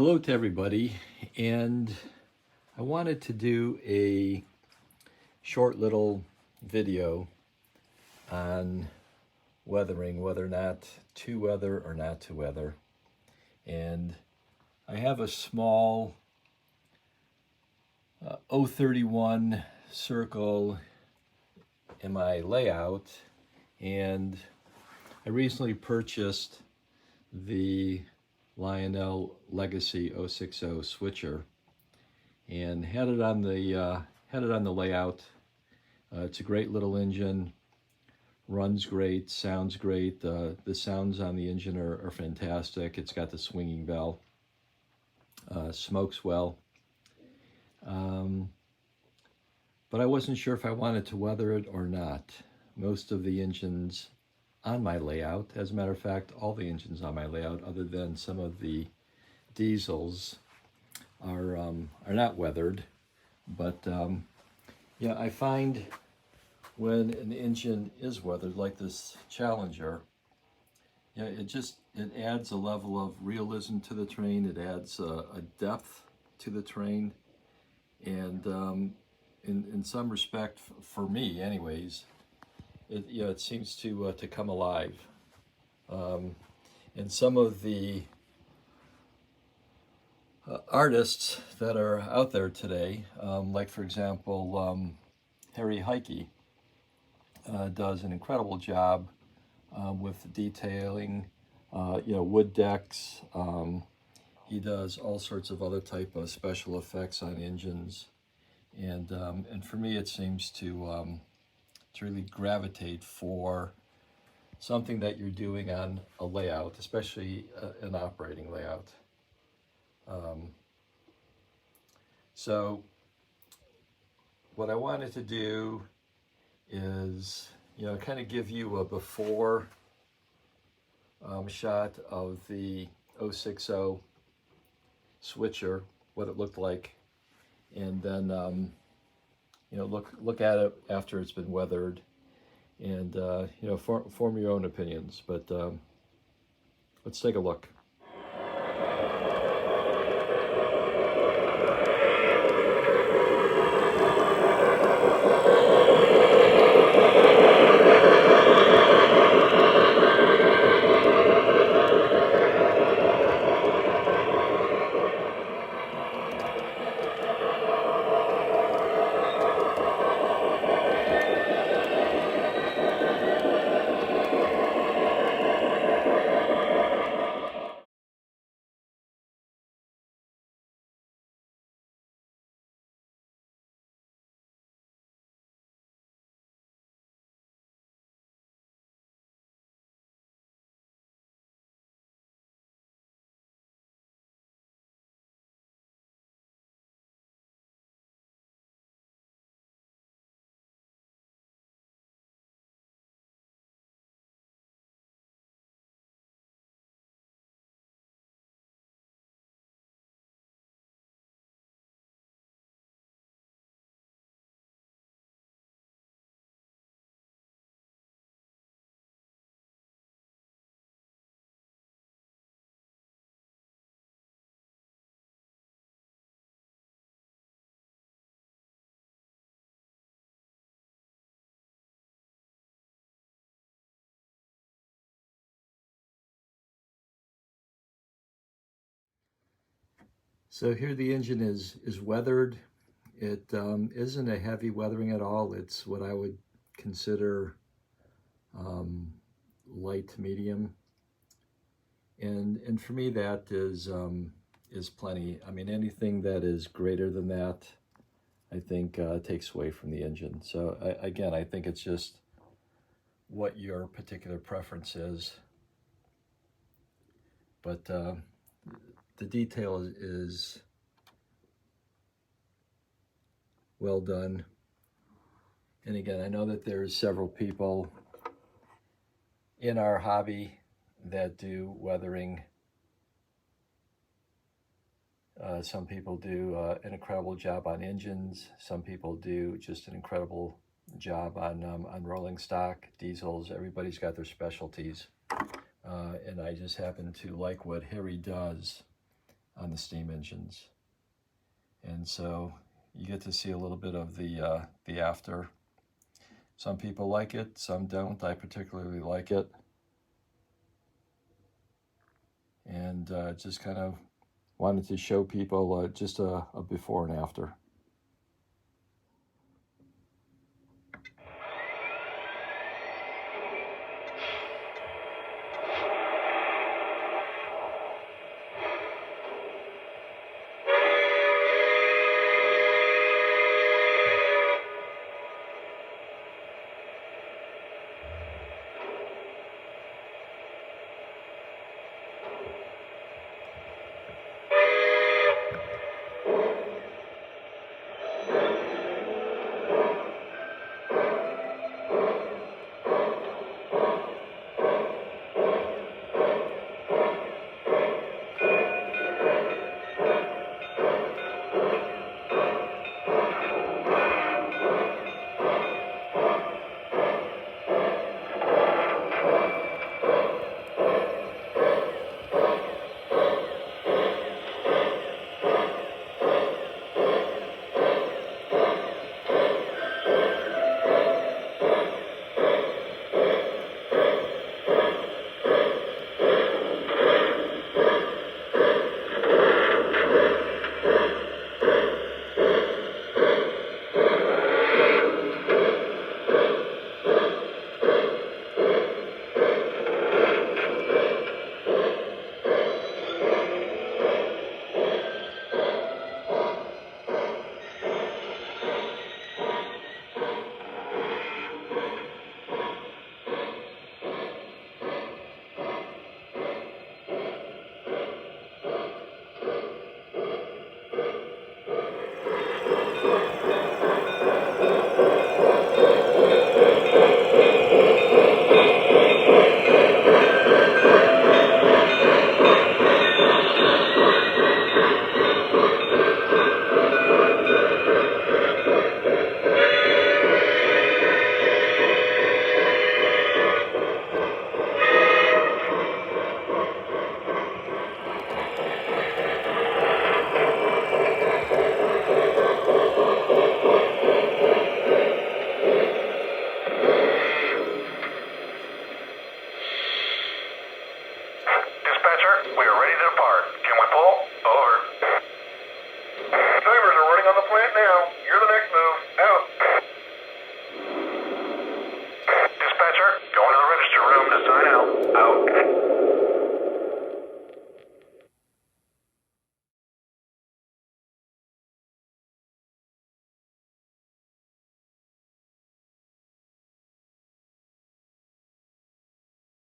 Hello to everybody, and I wanted to do a short little video on weathering, whether or not to weather or not to weather. And I have a small 031 circle in my layout, and I recently purchased the Lionel Legacy 060 Switcher and had it on the layout. It's a great little engine, runs great, sounds great. The sounds on the engine are fantastic. It's got the swinging bell, smokes well. But I wasn't sure if I wanted to weather it or not. Most of the engines on my layout, as a matter of fact, all the engines on my layout, other than some of the diesels, are not weathered. But yeah, I find when an engine is weathered, like this Challenger, yeah, it adds a level of realism to the terrain. It adds a depth to the terrain, and in some respect, for me, anyways, it seems to come alive. And some of the artists that are out there today, like for example, Harry Heike, does an incredible job with detailing, wood decks. He does all sorts of other type of special effects on engines, and for me, it seems to really gravitate for something that you're doing on a layout, especially an operating layout. So what I wanted to do is, kind of give you a before shot of the 060 Switcher, what it looked like, and then look at it after it's been weathered, and form your own opinions. But let's take a look. So here the engine is weathered. It isn't a heavy weathering at all. It's what I would consider light to medium, and for me that is plenty. I mean, anything that is greater than that, I think takes away from the engine. So again, I think it's just what your particular preference is. But the detail is well done. And again, I know that there's several people in our hobby that do weathering. Some people do an incredible job on engines. Some people do just an incredible job on rolling stock, diesels. Everybody's got their specialties. And I just happen to like what Harry does. on the steam engines. And so you get to see a little bit of the after. Some people like it, some don't. I particularly like it. And just kind of wanted to show people just a before and after.